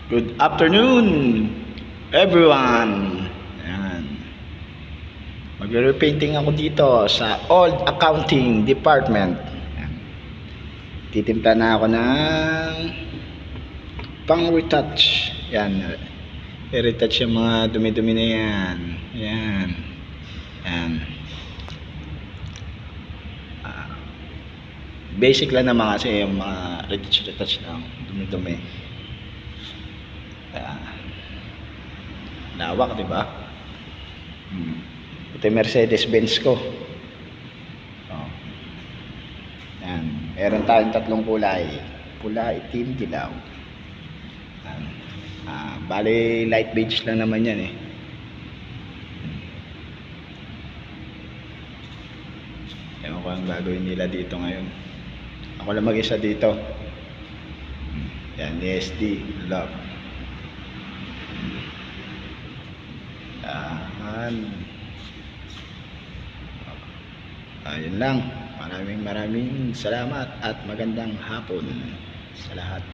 Good afternoon, everyone. Ayan. Magre-repainting ako dito sa old accounting department. Ayan. Titimpla na ako ng pang-retouch. Ayan. I-retouch yung mga dumi-dumi na yan. Ayan. Ayan. Basic lang naman kasi yung mga retouch lang. Dumi-dumi. Lawak, di ba? Ito yung Mercedes-Benz ko. Oh. Yan. Meron tayong tatlong kulay. Pula, itim, dilaw. Yan. Bali, light beige lang naman yan eh. Ewan ko ang gagawin nila dito ngayon. Ako lang mag-isa dito. Yan, ESD. Love. Ayun lang. Maraming salamat at magandang hapon sa lahat.